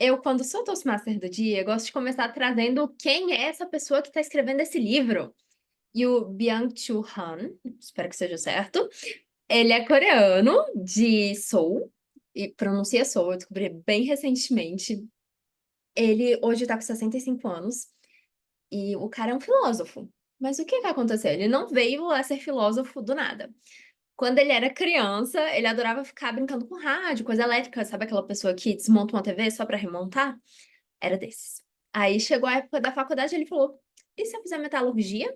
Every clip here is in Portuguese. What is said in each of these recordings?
Eu, quando sou Toastmaster do dia, gosto de começar trazendo quem é essa pessoa que está escrevendo esse livro. E o Byung-Chul Han, espero que seja certo, ele é coreano, de Seoul, e pronuncia Seoul, eu descobri bem recentemente. Ele hoje tá com 65 anos, e o cara é um filósofo. Mas o que que aconteceu? Ele não veio a ser filósofo do nada. Quando ele era criança, ele adorava ficar brincando com rádio, coisa elétrica, sabe aquela pessoa que desmonta uma TV só pra remontar? Era desses. Aí chegou a época da faculdade, ele falou: e se eu fizer metalurgia?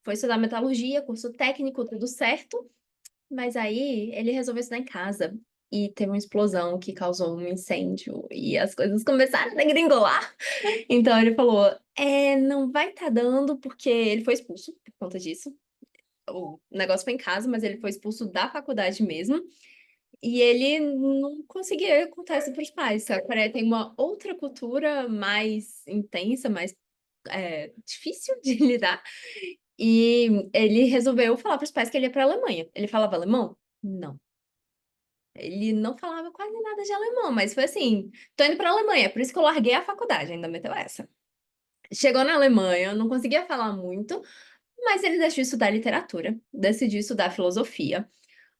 Foi estudar metalurgia, curso técnico, tudo certo. Mas aí ele resolveu estudar em casa. E teve uma explosão que causou um incêndio. E as coisas começaram a degringolar. Então ele falou: não vai estar dando, porque ele foi expulso por conta disso. O negócio foi em casa, mas ele foi expulso da faculdade mesmo. E ele não conseguia contar isso para os pais. A Coreia tem uma outra cultura mais intensa, mais difícil de lidar. E ele resolveu falar para os pais que ele ia para a Alemanha. Ele falava alemão? Não. Ele não falava quase nada de alemão, mas foi assim: tô indo para a Alemanha, por isso que eu larguei a faculdade, ainda meteu essa. Chegou na Alemanha, não conseguia falar muito, mas ele decidiu estudar literatura, decidiu estudar filosofia.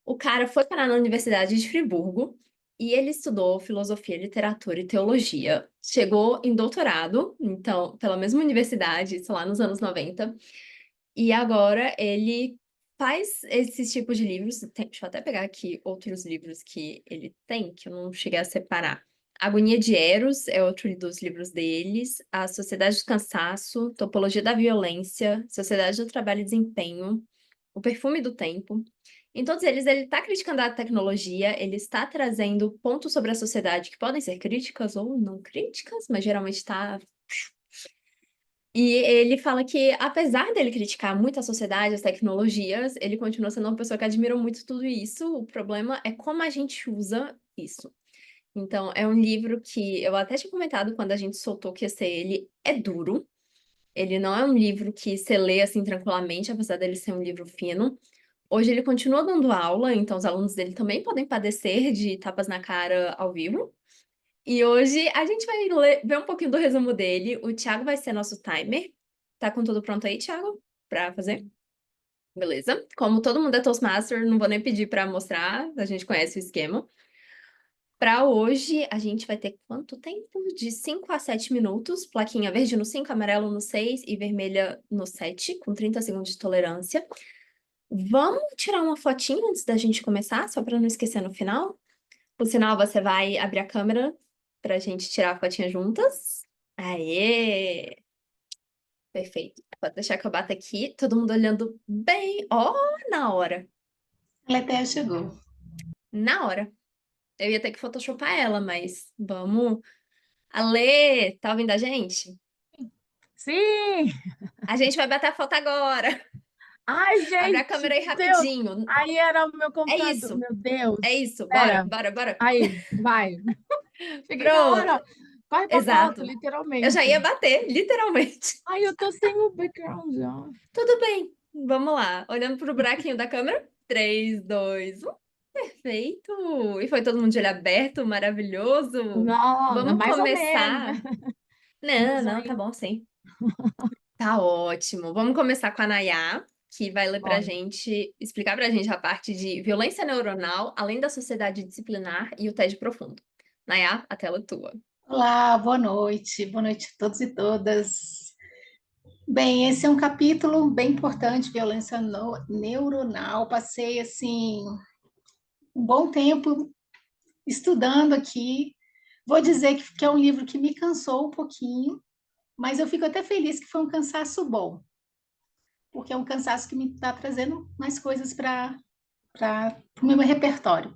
O cara foi parar na Universidade de Friburgo e ele estudou filosofia, literatura e teologia. Chegou em doutorado, então, pela mesma universidade, sei lá, nos anos 90. E agora ele faz esses tipos de livros. Deixa eu até pegar aqui outros livros que ele tem, que eu não cheguei a separar. Agonia de Eros é outro dos livros deles. A Sociedade do Cansaço, Topologia da Violência, Sociedade do Trabalho e Desempenho, O Perfume do Tempo. Em todos eles, ele está criticando a tecnologia, ele está trazendo pontos sobre a sociedade que podem ser críticas ou não críticas, mas geralmente está. E ele fala que, apesar dele criticar muito a sociedade, as tecnologias, ele continua sendo uma pessoa que admira muito tudo isso. O problema é como a gente usa isso. Então, é um livro que eu até tinha comentado quando a gente soltou que ia ser ele, é duro. Ele não é um livro que você lê assim tranquilamente, apesar dele ser um livro fino. Hoje ele continua dando aula, então os alunos dele também podem padecer de tapas na cara ao vivo. E hoje a gente vai ver um pouquinho do resumo dele. O Thiago vai ser nosso timer. Tá com tudo pronto aí, Thiago? Pra fazer? Beleza. Como todo mundo é Toastmaster, não vou nem pedir pra mostrar, a gente conhece o esquema. Pra hoje, a gente vai ter quanto tempo? De 5 a 7 minutos. Plaquinha verde no 5, amarelo no 6 e vermelha no 7, com 30 segundos de tolerância. Vamos tirar uma fotinha antes da gente começar, só pra não esquecer no final? Por sinal, você vai abrir a câmera pra gente tirar a fotinha juntas. Aê! Perfeito. Pode deixar que eu bata aqui, todo mundo olhando bem. Ó, na hora. Ela até chegou. Na hora. Eu ia ter que photoshopar ela, mas vamos. Alê, tá ouvindo a gente? Sim! A gente vai bater a foto agora. Ai, Abre a gente, câmera aí meu Deus! rapidinho. Aí era o meu É computador, isso. meu É Deus. isso. Bora, Pera, bora, bora. aí, vai. Cheguei na Pronto. hora. Vai pra foto, Exato. Eu já ia literalmente. bater, literalmente. Ai, eu tô sem o background já. Tudo bem. Vamos lá. Olhando pro buraquinho da câmera. 3, 2, 1. Perfeito! E foi todo mundo de olho aberto, maravilhoso. Não, Vamos mais ou menos, né? começar. Não, Vamos não, aí. tá bom sim. Tá ótimo. Vamos começar com a Nayá, que vai ler pra Bora. gente, explicar pra gente a parte de violência neuronal, além da sociedade disciplinar e o TED profundo. Nayá, a tela é tua. Olá, boa noite a todos e todas. Bem, esse é um capítulo bem importante, violência neuronal. Passei, assim, um bom tempo estudando aqui. Vou dizer que é um livro que me cansou um pouquinho, mas eu fico até feliz que foi um cansaço bom, porque é um cansaço que me está trazendo mais coisas para o meu repertório.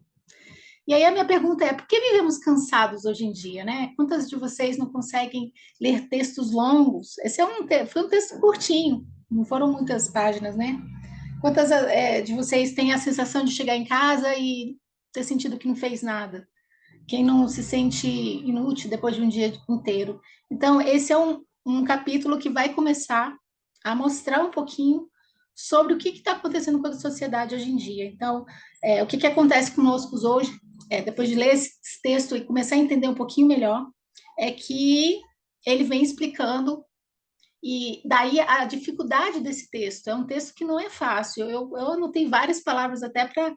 E aí a minha pergunta é, por que vivemos cansados hoje em dia, né? Quantas de vocês não conseguem ler textos longos? Esse foi um texto curtinho, não foram muitas páginas, né? Quantas de vocês têm a sensação de chegar em casa e ter sentido que não fez nada? Quem não se sente inútil depois de um dia inteiro? Então, esse é um capítulo que vai começar a mostrar um pouquinho sobre o que está acontecendo com a sociedade hoje em dia. Então, o que acontece conosco hoje, depois de ler esse texto e começar a entender um pouquinho melhor, é que ele vem explicando, e daí a dificuldade desse texto. É um texto que não é fácil. Eu anotei várias palavras até para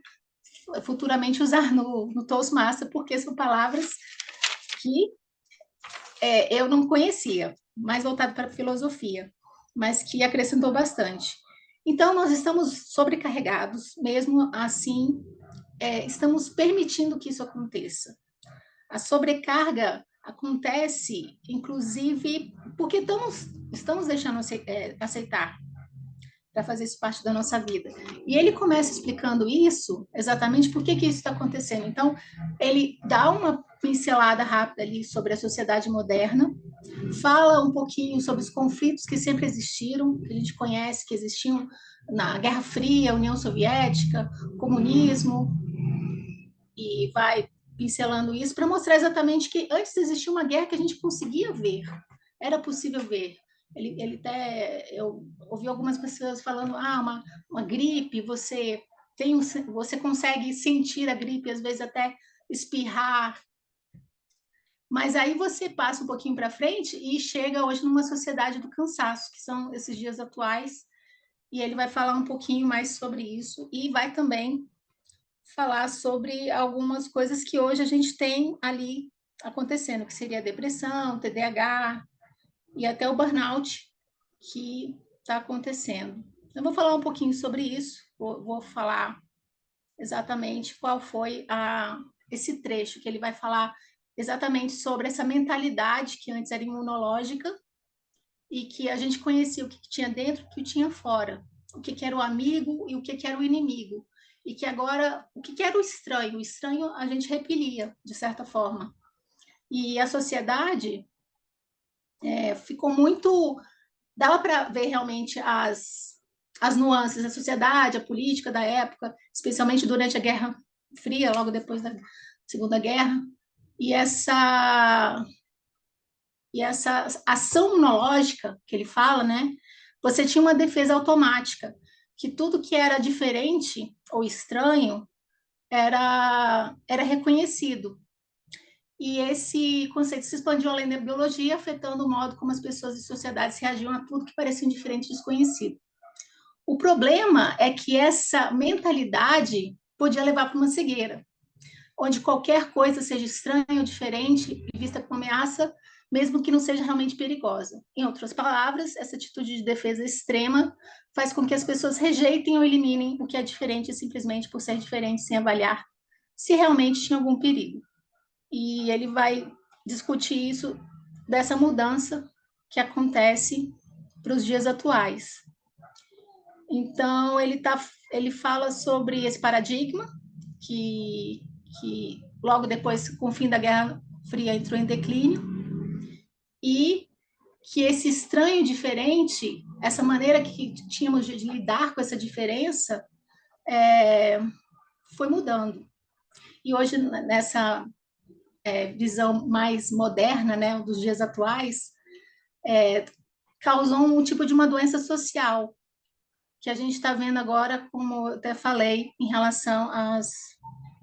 futuramente usar no Toastmaster, porque são palavras que eu não conhecia, mais voltado para a filosofia, mas que acrescentou bastante. Então, nós estamos sobrecarregados, mesmo assim, estamos permitindo que isso aconteça. A sobrecarga acontece, inclusive, porque estamos deixando aceitar para fazer isso parte da nossa vida. E ele começa explicando isso, exatamente por que isso está acontecendo. Então, ele dá uma pincelada rápida ali sobre a sociedade moderna, fala um pouquinho sobre os conflitos que sempre existiram, que a gente conhece, que existiam na Guerra Fria, União Soviética, comunismo, e vai pincelando isso para mostrar exatamente que antes existia uma guerra que a gente conseguia ver, era possível ver. Eu ouvi algumas pessoas falando, uma gripe, você consegue sentir a gripe, às vezes até espirrar, mas aí você passa um pouquinho para frente e chega hoje numa sociedade do cansaço, que são esses dias atuais, e ele vai falar um pouquinho mais sobre isso e vai também falar sobre algumas coisas que hoje a gente tem ali acontecendo, que seria a depressão, TDAH e até o burnout que está acontecendo. Eu vou falar um pouquinho sobre isso, vou falar exatamente qual foi esse trecho que ele vai falar exatamente sobre essa mentalidade que antes era imunológica e que a gente conhecia o que tinha dentro e o que tinha fora, o que era o amigo e o que era o inimigo, e que agora, o que era o estranho a gente repelia, de certa forma. E a sociedade ficou muito... Dava para ver realmente as nuances da sociedade, a política da época, especialmente durante a Guerra Fria, logo depois da Segunda Guerra, e essa ação imunológica que ele fala, né? Você tinha uma defesa automática, que tudo que era diferente ou estranho era reconhecido. E esse conceito se expandiu além da biologia, afetando o modo como as pessoas e sociedades reagiam a tudo que parecia diferente e desconhecido. O problema é que essa mentalidade podia levar para uma cegueira, onde qualquer coisa seja estranha ou diferente e vista como ameaça, mesmo que não seja realmente perigosa. Em outras palavras, essa atitude de defesa extrema faz com que as pessoas rejeitem ou eliminem o que é diferente simplesmente por ser diferente, sem avaliar se realmente tinha algum perigo. E ele vai discutir isso, dessa mudança que acontece para os dias atuais. Então, ele fala sobre esse paradigma que logo depois, com o fim da Guerra Fria, entrou em declínio, e que esse estranho diferente, essa maneira que tínhamos de lidar com essa diferença, foi mudando. E hoje, nessa visão mais moderna, né, dos dias atuais, causou um tipo de uma doença social, que a gente está vendo agora, como eu até falei, em relação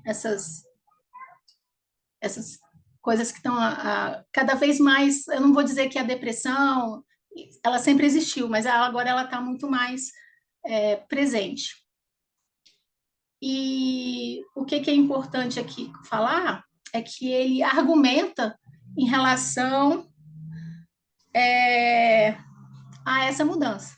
essas, essas coisas que estão cada vez mais, eu não vou dizer que a depressão, ela sempre existiu, mas agora ela está muito mais presente. E o que é importante aqui falar é que ele argumenta em relação a essa mudança.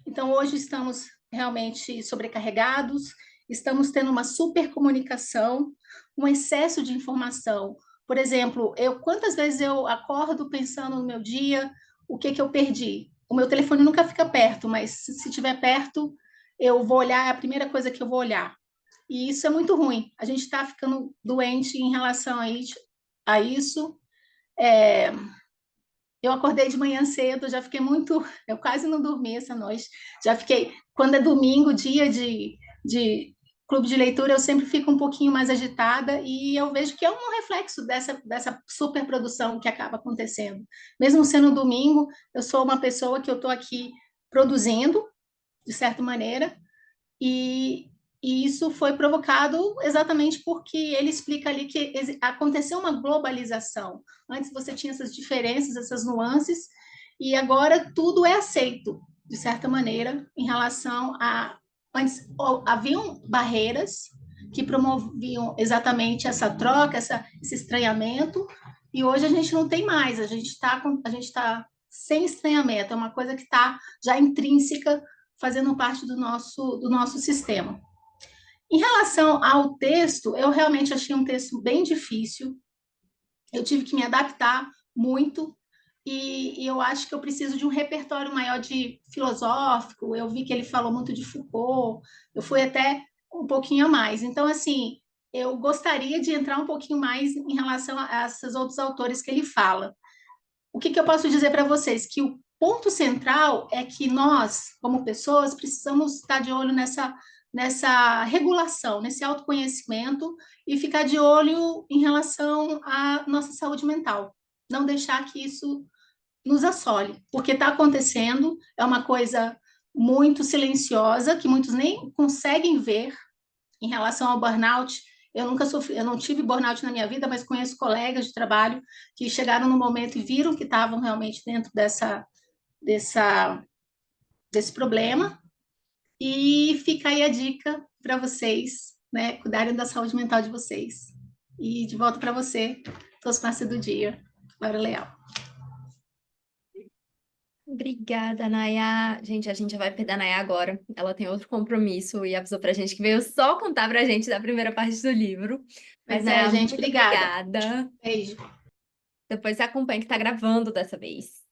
Então, hoje estamos realmente sobrecarregados, estamos tendo uma supercomunicação, um excesso de informação. Por exemplo, quantas vezes eu acordo pensando no meu dia, o que eu perdi? O meu telefone nunca fica perto, mas se estiver perto, eu vou olhar, é a primeira coisa que eu vou olhar. E isso é muito ruim. A gente está ficando doente em relação a isso. Eu acordei de manhã cedo, já fiquei muito. Eu quase não dormi essa noite. Já fiquei. Quando é domingo, dia de clube de leitura, eu sempre fico um pouquinho mais agitada e eu vejo que é um reflexo dessa superprodução que acaba acontecendo. Mesmo sendo domingo, eu sou uma pessoa que eu estou aqui produzindo, de certa maneira, e E isso foi provocado exatamente porque ele explica ali que aconteceu uma globalização. Antes você tinha essas diferenças, essas nuances, e agora tudo é aceito, de certa maneira, em relação a. Antes haviam barreiras que promoviam exatamente essa troca, esse estranhamento, e hoje a gente não tem mais, a gente está sem estranhamento, é uma coisa que está já intrínseca, fazendo parte do nosso sistema. Em relação ao texto, eu realmente achei um texto bem difícil. Eu tive que me adaptar muito e eu acho que eu preciso de um repertório maior de filosófico. Eu vi que ele falou muito de Foucault. Eu fui até um pouquinho a mais. Então, assim, eu gostaria de entrar um pouquinho mais em relação a esses outros autores que ele fala. O que eu posso dizer para vocês? Que o ponto central é que nós, como pessoas, precisamos estar de olho nessa regulação, nesse autoconhecimento e ficar de olho em relação à nossa saúde mental. Não deixar que isso nos assole, porque está acontecendo, é uma coisa muito silenciosa, que muitos nem conseguem ver em relação ao burnout. Eu nunca sofri, eu não tive burnout na minha vida, mas conheço colegas de trabalho que chegaram no momento e viram que estavam realmente dentro dessa, desse problema. E fica aí a dica para vocês, né, cuidarem da saúde mental de vocês. E de volta para você, Toastmaster do dia, Laura Leal. Obrigada, Naya. Gente, a gente já vai perder a Naya agora. Ela tem outro compromisso e avisou pra gente que veio só contar pra gente da primeira parte do livro. Mas, Pois é, Naya, gente, muito obrigada. obrigada. Beijo. Depois você acompanha que tá gravando dessa vez.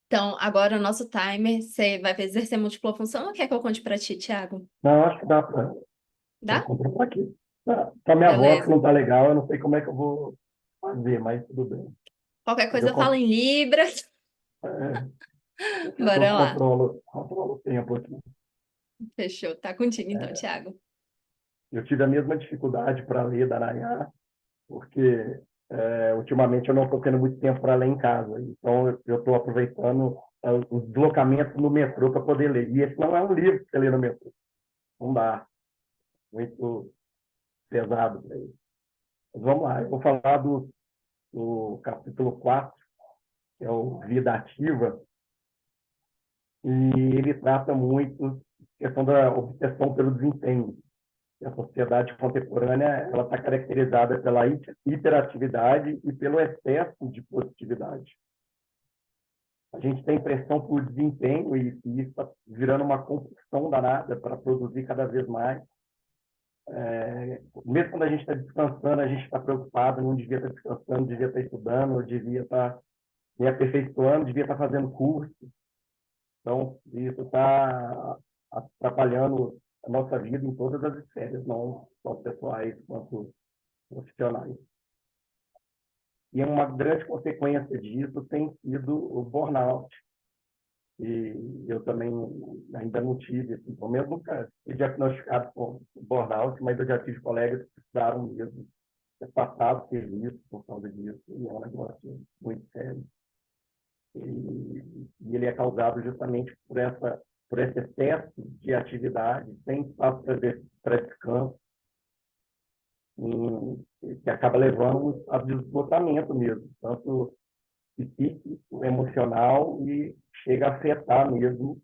Então, agora o nosso timer, você vai exercer múltipla função ou quer que eu conte pra ti, Thiago? Não, acho que dá para Dá? comprar aqui. Tá minha voz que Beleza. não tá legal, eu não sei como é que eu vou fazer, mas tudo bem. Qualquer Mas coisa eu, eu falo em Libras. Bora eu lá. controlo o tempo aqui. Fechou. Tá contigo então, É, Thiago. eu tive a mesma dificuldade para ler da Nayá, porque ultimamente eu não estou tendo muito tempo para ler em casa. Então eu estou aproveitando os deslocamentos no metrô para poder ler. E esse não é um livro que você lê no metrô. Não dá. Muito pesado para ele. Mas vamos lá, eu vou falar do capítulo 4, que é o Vida Ativa, e ele trata muito a questão da obsessão pelo desempenho. A sociedade contemporânea ela está caracterizada pela hiperatividade e pelo excesso de positividade. A gente tem pressão por desempenho e isso está virando uma compulsão danada para produzir cada vez mais. Mesmo quando a gente está descansando, a gente está preocupado, não devia estar descansando, devia estar estudando, devia estar me aperfeiçoando, devia estar fazendo curso. Então, isso está atrapalhando a nossa vida em todas as esferas, não só pessoais quanto profissionais. E uma grande consequência disso tem sido o burnout. E eu também ainda não tive, assim, pelo menos nunca fui diagnosticado com burnout, mas eu já tive colegas que precisaram mesmo ter passado serviço por causa disso, e é um negócio muito sério. E ele é causado justamente por esse excesso de atividade, sem espaço para descanso, que acaba levando a esgotamento mesmo, tanto psíquico, emocional, e chega a afetar mesmo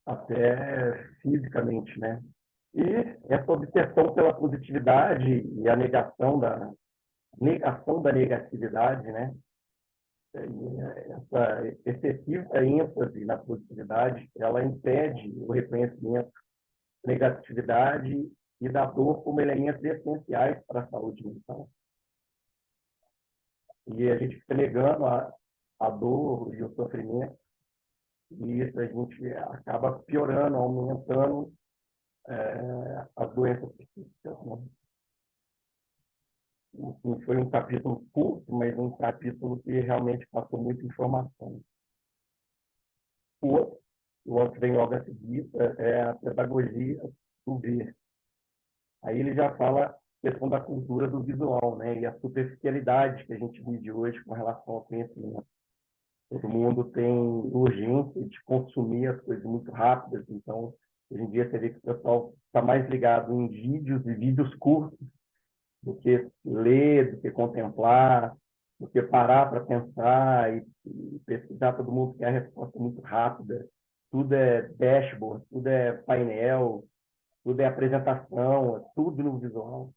até fisicamente, né? E essa obsessão pela positividade e a negação da negatividade, né? Essa excessiva ênfase na positividade, ela impede o reconhecimento da negatividade e da dor como elementos essenciais para a saúde mental. E a gente fica negando a dor e o sofrimento, e isso a gente acaba piorando, aumentando as doenças psíquicas. Né? Enfim, foi um capítulo curto, mas um capítulo que realmente passou muita informação. O outro que vem logo a seguir é a pedagogia do ver. Aí ele já fala a questão da cultura do visual, né? E a superficialidade que a gente vive hoje com relação ao conhecimento. Todo mundo tem urgência de consumir as coisas muito rápidas, então, hoje em dia, você vê que o pessoal está mais ligado em vídeos e vídeos curtos do que ler, do que contemplar, do que parar para pensar e pesquisar. Todo mundo quer a resposta muito rápida. Tudo é dashboard, tudo é painel, tudo é apresentação, é tudo no visual.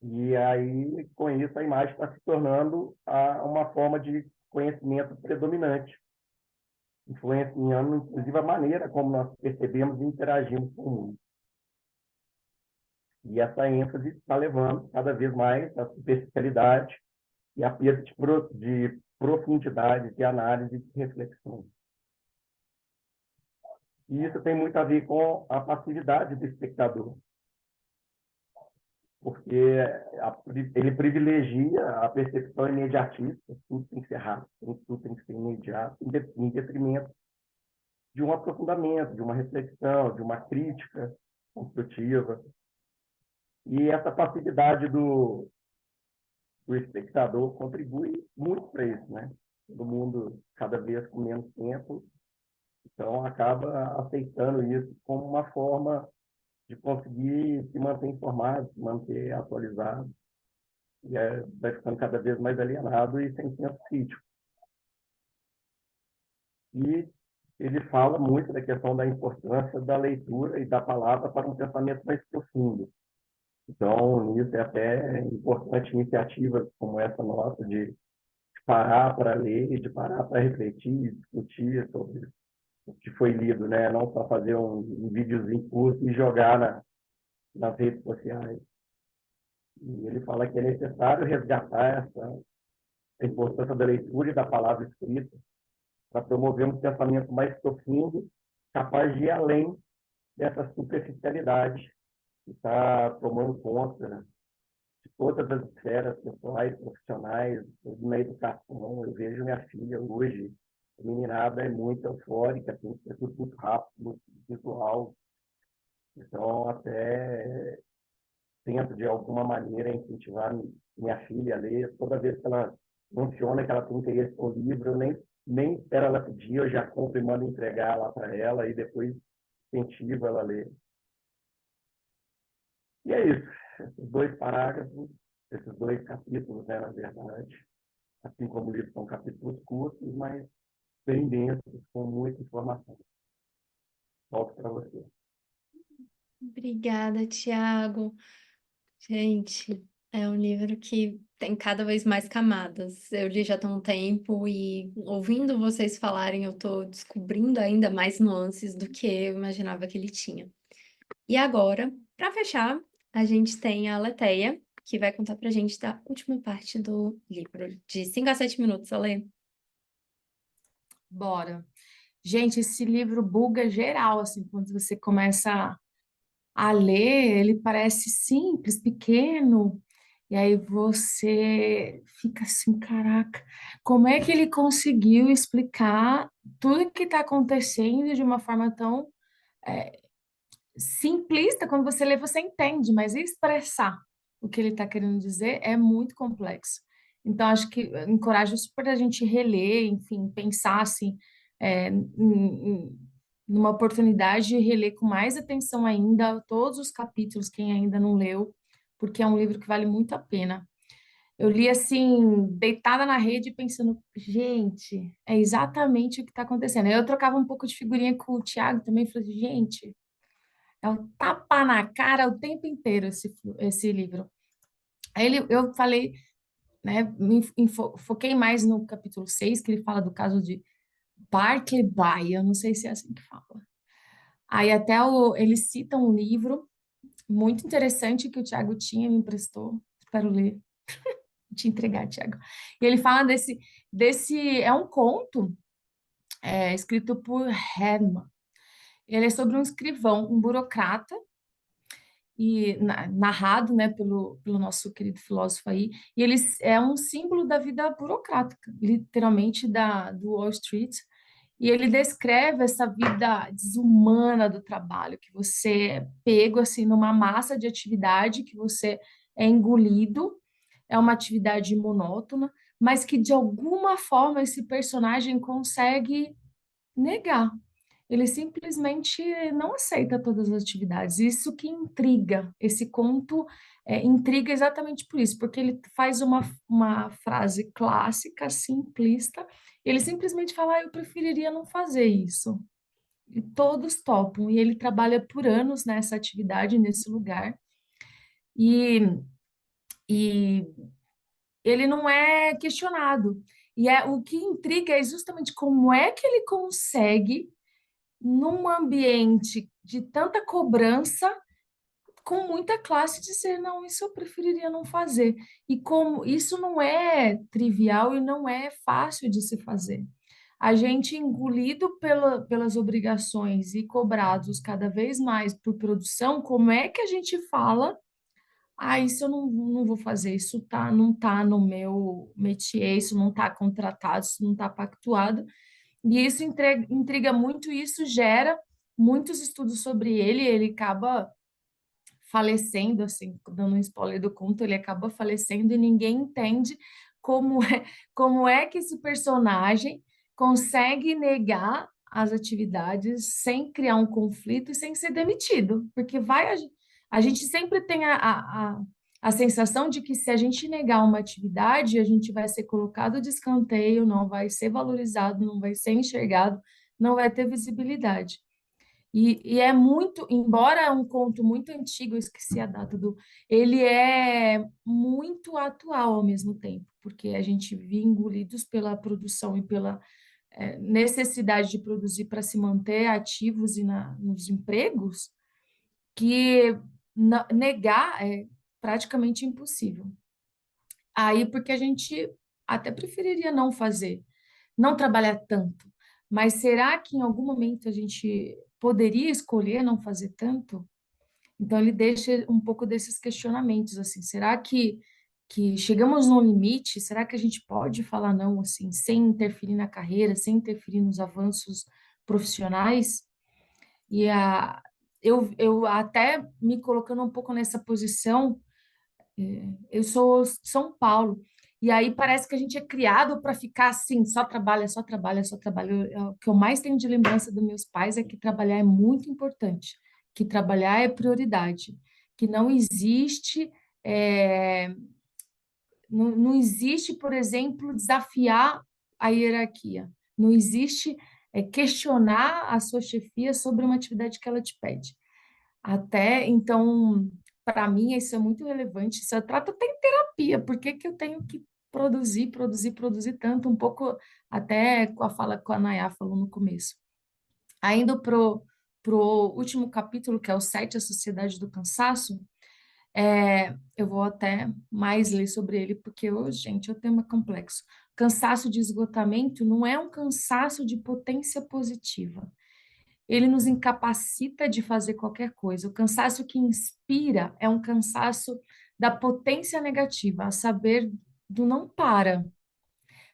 E aí, com isso, a imagem está se tornando uma forma de conhecimento predominante, influenciando, inclusive, a maneira como nós percebemos e interagimos com o mundo. E essa ênfase está levando cada vez mais à superficialidade e à perda de profundidade, de análise e de reflexão. E isso tem muito a ver com a passividade do espectador, porque ele privilegia a percepção imediatista, tudo tem que ser rápido, tudo tem que ser imediato, em detrimento de um aprofundamento, de uma reflexão, de uma crítica construtiva. E essa passividade do espectador contribui muito para isso, né? Todo mundo, cada vez com menos tempo, então acaba aceitando isso como uma forma de conseguir se manter informado, se manter atualizado, e vai ficando cada vez mais alienado e sem senso crítico. E ele fala muito da questão da importância da leitura e da palavra para um pensamento mais profundo. Então, nisso é até importante iniciativas como essa nossa de parar para ler, de parar para refletir, discutir sobre o que foi lido, né? Não só fazer um videozinho curto e jogar nas redes sociais. E ele fala que é necessário resgatar a importância da leitura e da palavra escrita para promover um pensamento mais profundo, capaz de ir além dessa superficialidade que está tomando conta, né, de todas as esferas pessoais, profissionais, na educação. Eu vejo minha filha hoje, a meninada é muito eufórica, tem que ser tudo muito rápido, muito visual. Então, até tento, de alguma maneira, incentivar minha filha a ler. Toda vez que ela menciona que ela tem interesse no livro, eu nem espero ela pedir, eu já compro e mando entregar lá para ela, e depois incentivo ela a ler. E é isso. Esses dois parágrafos, esses dois capítulos, né, na verdade, assim como o livro são capítulos curtos, mas bem densos, com muita informação. Volto para você. Obrigada, Tiago. Gente, é um livro que tem cada vez mais camadas. Eu li já tem um tempo e ouvindo vocês falarem, eu estou descobrindo ainda mais nuances do que eu imaginava que ele tinha. E agora, para fechar, a gente tem a Leteia, que vai contar pra gente da última parte do livro, de 5 a 7 minutos, Ale. Bora. Gente, esse livro buga geral, assim, quando você começa a ler, ele parece simples, pequeno, e aí você fica assim, caraca, como é que ele conseguiu explicar tudo que está acontecendo de uma forma tão simplista? Quando você lê, você entende, mas expressar o que ele está querendo dizer é muito complexo. Então, acho que encorajo super a gente reler, enfim, pensar assim, numa oportunidade de reler com mais atenção ainda todos os capítulos, quem ainda não leu, porque é um livro que vale muito a pena. Eu li assim, deitada na rede, pensando, gente, é exatamente o que está acontecendo. Aí eu trocava um pouco de figurinha com o Thiago também, falei, gente, é um tapa na cara o tempo inteiro esse livro. Eu falei, né, foquei mais no capítulo 6 que ele fala do caso de Barclay Bay, eu não sei se é assim que fala. Aí até eles citam um livro muito interessante que o Thiago tinha, me emprestou, espero ler, vou te entregar, Thiago. E ele fala é um conto escrito por Herman. Ele é sobre um escrivão, um burocrata, e narrado, né, pelo nosso querido filósofo aí, e ele é um símbolo da vida burocrática, literalmente do Wall Street, e ele descreve essa vida desumana do trabalho, que você é pego assim numa massa de atividade, que você é engolido, é uma atividade monótona, mas que de alguma forma esse personagem consegue negar. Ele simplesmente não aceita todas as atividades. Isso que intriga. Esse conto intriga exatamente por isso, porque ele faz uma frase clássica, simplista. Ele simplesmente fala: eu preferiria não fazer isso. E todos topam. E ele trabalha por anos nessa atividade, nesse lugar. E, e ele não é questionado. E o que intriga é justamente como é que ele consegue, num ambiente de tanta cobrança, com muita classe, dizer, não, isso eu preferiria não fazer. E como isso não é trivial e não é fácil de se fazer. A gente engolido pelas obrigações e cobrados cada vez mais por produção, como é que a gente fala, isso eu não vou fazer, isso não tá no meu métier, isso não está contratado, isso não está pactuado. E isso intriga muito, e isso gera muitos estudos sobre ele. Ele acaba falecendo, assim, dando um spoiler do conto, ele acaba falecendo e ninguém entende como é que esse personagem consegue negar as atividades sem criar um conflito e sem ser demitido, porque a gente sempre tem a sensação de que se a gente negar uma atividade, a gente vai ser colocado de escanteio, não vai ser valorizado, não vai ser enxergado, não vai ter visibilidade. E é muito, embora é um conto muito antigo, eu esqueci a data ele é muito atual ao mesmo tempo, porque a gente vive engolidos pela produção e pela necessidade de produzir para se manter ativos e nos empregos, que negar é praticamente impossível. Aí, porque a gente até preferiria não fazer, não trabalhar tanto, mas será que em algum momento a gente poderia escolher não fazer tanto? Então ele deixa um pouco desses questionamentos assim, será que chegamos no limite? Será que a gente pode falar não assim, sem interferir na carreira, sem interferir nos avanços profissionais? E eu até me colocando um pouco nessa posição, eu sou de São Paulo, e aí parece que a gente é criado para ficar assim, só trabalha, só trabalha, só trabalha. O que eu mais tenho de lembrança dos meus pais é que trabalhar é muito importante, que trabalhar é prioridade, que não existe, não existe, por exemplo, desafiar a hierarquia, não existe questionar a sua chefia sobre uma atividade que ela te pede. Até então, para mim, isso é muito relevante. Isso eu trato até em terapia. Por que que eu tenho que produzir, produzir, produzir tanto? Um pouco até com a fala que a Nayá falou no começo. Ainda pro último capítulo, que é o 7, A Sociedade do Cansaço, eu vou até mais ler sobre ele, porque, gente, é um tema complexo. Cansaço de esgotamento não é um cansaço de potência positiva, ele nos incapacita de fazer qualquer coisa. O cansaço que inspira é um cansaço da potência negativa, a saber, do não para.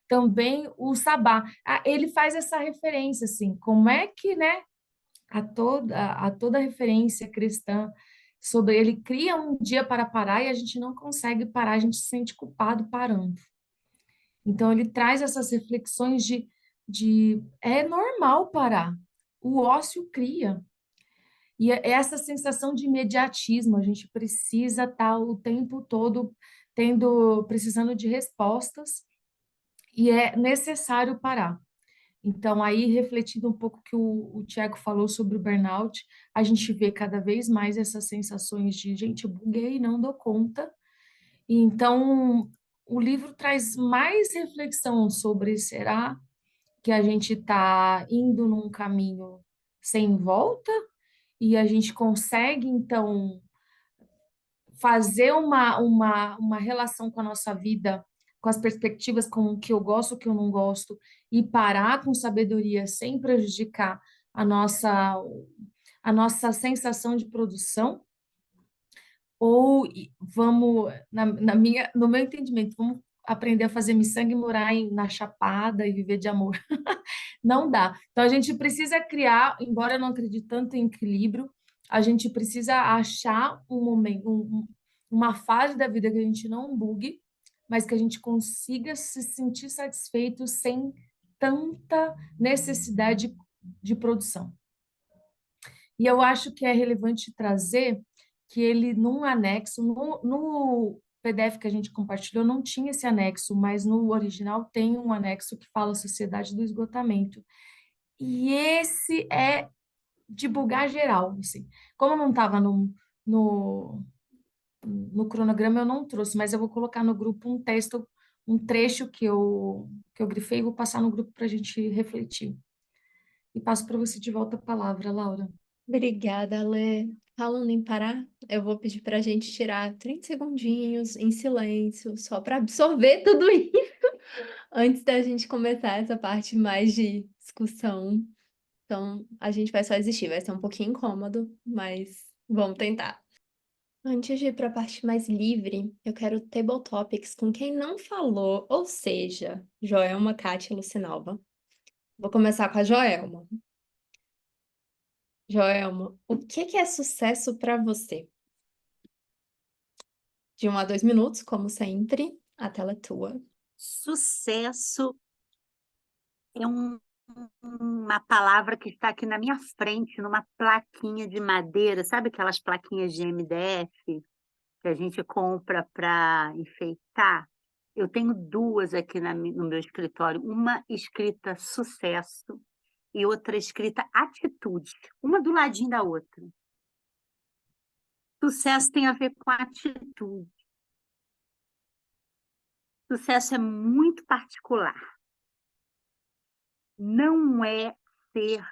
Também o sabá, ele faz essa referência, assim, como é que, né, a toda referência cristã sobre ele cria um dia para parar e a gente não consegue parar, a gente se sente culpado parando. Então, ele traz essas reflexões de é normal parar, o ócio cria. E essa sensação de imediatismo, a gente precisa estar o tempo todo precisando de respostas e é necessário parar. Então, aí, refletindo um pouco o que o Tiago falou sobre o burnout, a gente vê cada vez mais essas sensações de, gente, eu buguei, não dou conta. E então, o livro traz mais reflexão sobre, será que a gente está indo num caminho sem volta? E a gente consegue, então, fazer uma relação com a nossa vida, com as perspectivas, com o que eu gosto, o que eu não gosto, e parar com sabedoria sem prejudicar a nossa sensação de produção? Ou vamos, no meu entendimento, vamos aprender a fazer miçanga e morar na Chapada e viver de amor? Não dá. Então, a gente precisa criar, embora eu não acredite tanto em equilíbrio, a gente precisa achar um momento, uma fase da vida que a gente não bugue, mas que a gente consiga se sentir satisfeito sem tanta necessidade de produção. E eu acho que é relevante trazer que ele, num anexo, no PDF que a gente compartilhou, não tinha esse anexo, mas no original tem um anexo que fala Sociedade do Esgotamento. E esse é de bugar geral, assim. Como não estava no, no cronograma, eu não trouxe, mas eu vou colocar no grupo um texto, um trecho que eu grifei e vou passar no grupo para a gente refletir. E passo para você de volta a palavra, Laura. Obrigada, Lê. Falando em parar, eu vou pedir para a gente tirar 30 segundinhos em silêncio, só para absorver tudo isso, antes da gente começar essa parte mais de discussão. Então, a gente vai só existir, vai ser um pouquinho incômodo, mas vamos tentar. Antes de ir para a parte mais livre, eu quero table topics com quem não falou, ou seja, Joelma, Kátia e Lucinalva. Vou começar com a Joelma. Joelma, o que é sucesso para você? De 1 a 2 minutos, como sempre, a tela é tua. Sucesso é uma palavra que está aqui na minha frente, numa plaquinha de madeira, sabe aquelas plaquinhas de MDF que a gente compra para enfeitar? Eu tenho duas aqui no meu escritório, uma escrita sucesso e outra escrita atitude, uma do ladinho da outra. Sucesso tem a ver com atitude. Sucesso é muito particular. Não é ser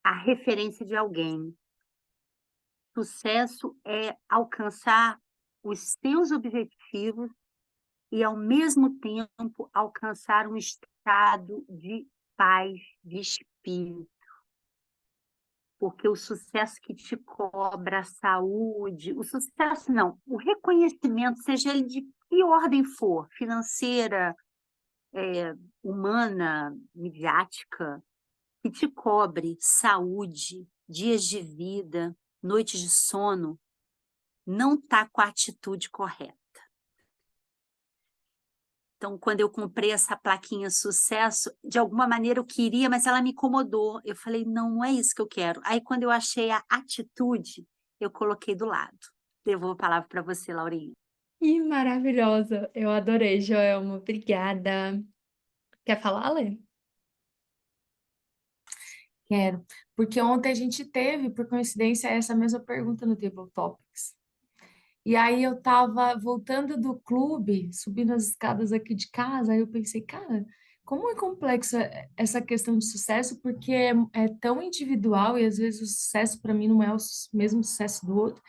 a referência de alguém. Sucesso é alcançar os seus objetivos e, ao mesmo tempo, alcançar um estado de paz, de espírito. Porque o sucesso que te cobra a saúde, o sucesso não, o reconhecimento, seja ele de que ordem for, financeira, humana, midiática, que te cobre saúde, dias de vida, noites de sono, não está com a atitude correta. Então, quando eu comprei essa plaquinha sucesso, de alguma maneira eu queria, mas ela me incomodou. Eu falei, não, não é isso que eu quero. Aí, quando eu achei a atitude, eu coloquei do lado. Devolvo a palavra para você, Laurinha. Ih, maravilhosa! Eu adorei, Joelma. Obrigada. Quer falar, Lê? Quero. Porque ontem a gente teve, por coincidência, essa mesma pergunta no Table Topics. E aí eu tava voltando do clube, subindo as escadas aqui de casa, aí eu pensei, cara, como é complexa essa questão de sucesso, porque é tão individual e às vezes o sucesso para mim não é o mesmo sucesso do outro.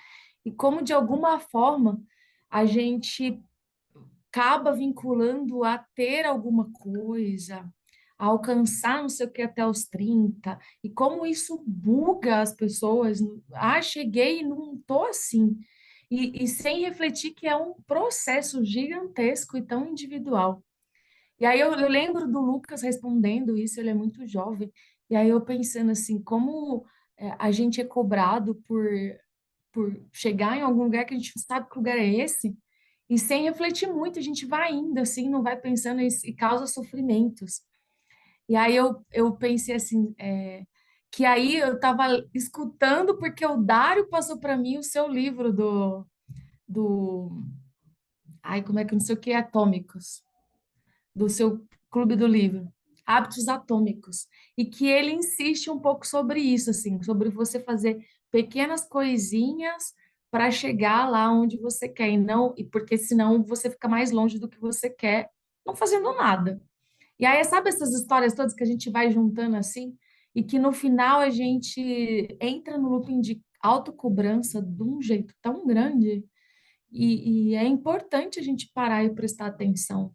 E como de alguma forma a gente acaba vinculando a ter alguma coisa, a alcançar não sei o que até os 30, e como isso buga as pessoas. Ah, cheguei e não tô assim. E sem refletir que é um processo gigantesco e tão individual. E aí eu lembro do Lucas respondendo isso, ele é muito jovem, e aí eu pensando assim, como a gente é cobrado por chegar em algum lugar que a gente não sabe que lugar é esse, e sem refletir muito, a gente vai indo assim, não vai pensando e causa sofrimentos. E aí eu pensei assim, que aí eu estava escutando porque o Dário passou para mim o seu livro do, ai, como é que não sei o que, Atômicos, do seu clube do livro, Hábitos Atômicos, e que ele insiste um pouco sobre isso, assim, sobre você fazer pequenas coisinhas para chegar lá onde você quer, e não, e porque senão você fica mais longe do que você quer, não fazendo nada. E aí, sabe essas histórias todas que a gente vai juntando assim, e que no final a gente entra no looping de autocobrança de um jeito tão grande, e é importante a gente parar e prestar atenção.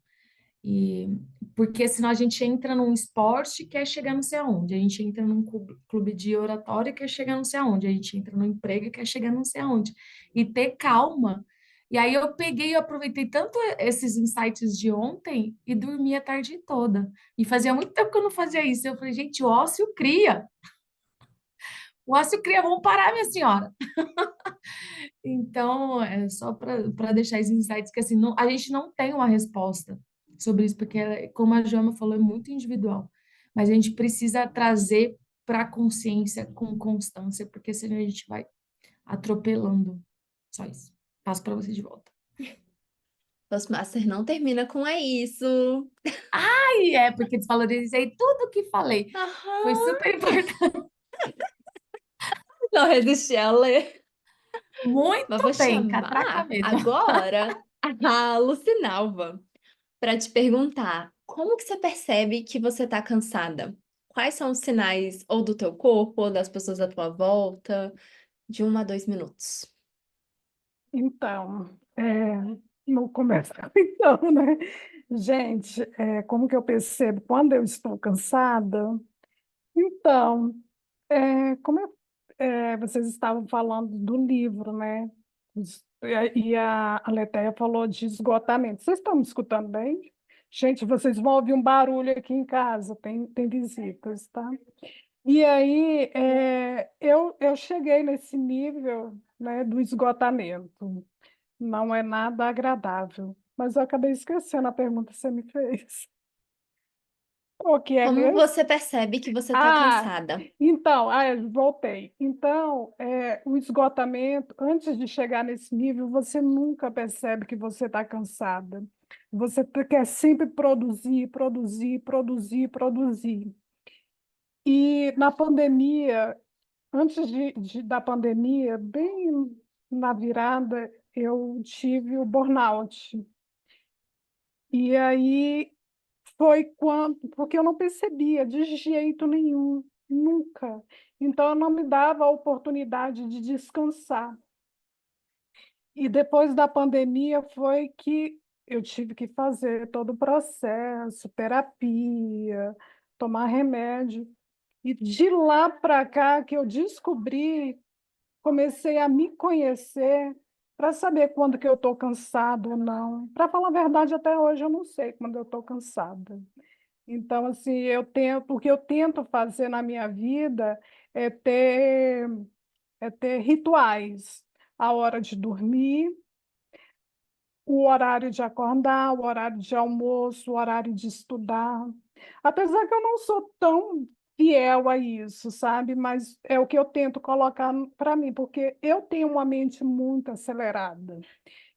E porque senão a gente entra num esporte e quer chegar não sei aonde, a gente entra num clube de oratória e quer chegar não sei aonde, a gente entra no emprego e quer chegar não sei aonde. E ter calma. E aí eu peguei e aproveitei tanto esses insights de ontem e dormi a tarde toda. E fazia muito tempo que eu não fazia isso. Eu falei, gente, o ócio cria. O ócio cria, vamos parar, minha senhora. Então, é só para deixar esses insights que assim, a gente não tem uma resposta sobre isso, porque, como a Joana falou, é muito individual. Mas a gente precisa trazer para a consciência com constância, porque senão a gente vai atropelando. Só isso. Passo para você de volta. Toastmaster não termina com é isso. E é porque desvalorizei tudo que falei. Foi Aham. super importante. Não resisti a ler. Mas vou Muito bem, catraca chamar mesmo. agora a Lucinalva para te perguntar como que você percebe que você está cansada? Quais são os sinais ou do teu corpo, ou das pessoas à tua volta? De 1 a 2 minutos. Então, não começa então, né? Gente, como que eu percebo quando eu estou cansada? Então, como vocês estavam falando do livro, né? E a Letéia falou de esgotamento. Vocês estão me escutando bem? Gente, vocês vão ouvir um barulho aqui em casa, tem visitas, tá? E aí, eu cheguei nesse nível, né, do esgotamento. Não é nada agradável. Mas eu acabei esquecendo a pergunta que você me fez. O que é Como mesmo? você percebe que você está Ah, cansada? então, eu voltei. Então, o esgotamento, antes de chegar nesse nível, você nunca percebe que você está cansada. Você quer sempre produzir, produzir, produzir, produzir. E na pandemia, antes da pandemia, bem na virada, eu tive o burnout. E aí foi quando, porque eu não percebia de jeito nenhum, nunca. Então eu não me dava a oportunidade de descansar. E depois da pandemia foi que eu tive que fazer todo o processo, terapia, tomar remédio. E de lá para cá que eu descobri, comecei a me conhecer para saber quando que eu estou cansado ou não. Para falar a verdade, até hoje eu não sei quando eu estou cansada. Então, assim, o que eu tento fazer na minha vida é ter, é ter rituais. A hora de dormir, o horário de acordar, o horário de almoço, o horário de estudar. Apesar que eu não sou tão fiel a isso, sabe? Mas é o que eu tento colocar para mim, porque eu tenho uma mente muito acelerada.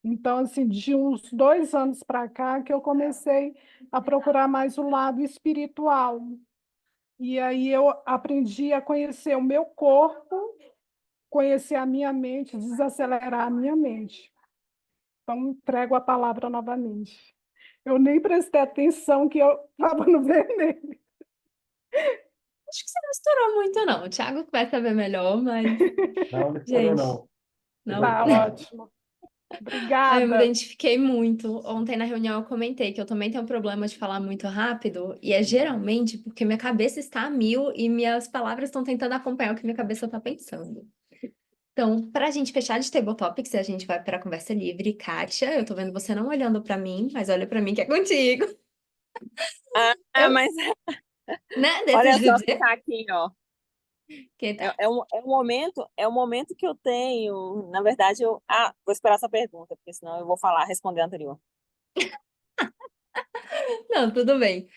Então, assim, de uns 2 anos para cá que eu comecei a procurar mais o lado espiritual. E aí eu aprendi a conhecer o meu corpo, conhecer a minha mente, desacelerar a minha mente. Então, entrego a palavra novamente. Eu nem prestei atenção que eu estava no vermelho. Acho que você não estourou muito, não. O Thiago que vai saber melhor, mas, Não, não estourou, gente, não. Chegou não. Tá suave. ótimo. Eu me Obrigada. identifiquei muito. Ontem na reunião eu comentei que eu também tenho um problema de falar muito rápido, e é geralmente porque minha cabeça está a mil e minhas palavras estão tentando acompanhar o que minha cabeça está pensando. Então, para a gente fechar de Table Topics, a gente vai para a conversa livre. Kátia, eu tô vendo você não olhando para mim, mas olha para mim que é contigo. Eu, Mas né, olha decidi só que dizer tá aqui, ó. que tá. É um momento que eu tenho. Na verdade, vou esperar essa pergunta, porque senão eu vou falar, responder a anterior. Não, tudo bem.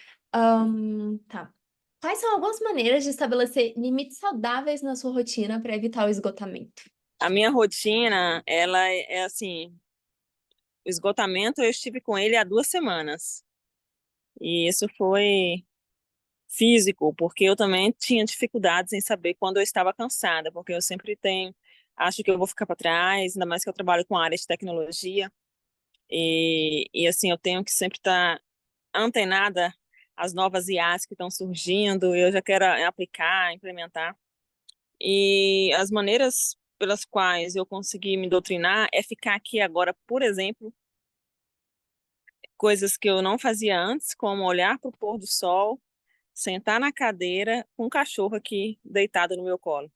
Tá. Quais são algumas maneiras de estabelecer limites saudáveis na sua rotina para evitar o esgotamento? A minha rotina, ela é assim, o esgotamento eu estive com ele há 2 semanas. E isso foi físico, porque eu também tinha dificuldades em saber quando eu estava cansada, porque eu sempre acho que eu vou ficar para trás, ainda mais que eu trabalho com a área de tecnologia. E assim, eu tenho que sempre estar antenada às novas IAs que estão surgindo, eu já quero aplicar, implementar. E as maneiras pelas quais eu consegui me doutrinar é ficar aqui agora, por exemplo, coisas que eu não fazia antes, como olhar para o pôr do sol, sentar na cadeira com um cachorro aqui deitado no meu colo.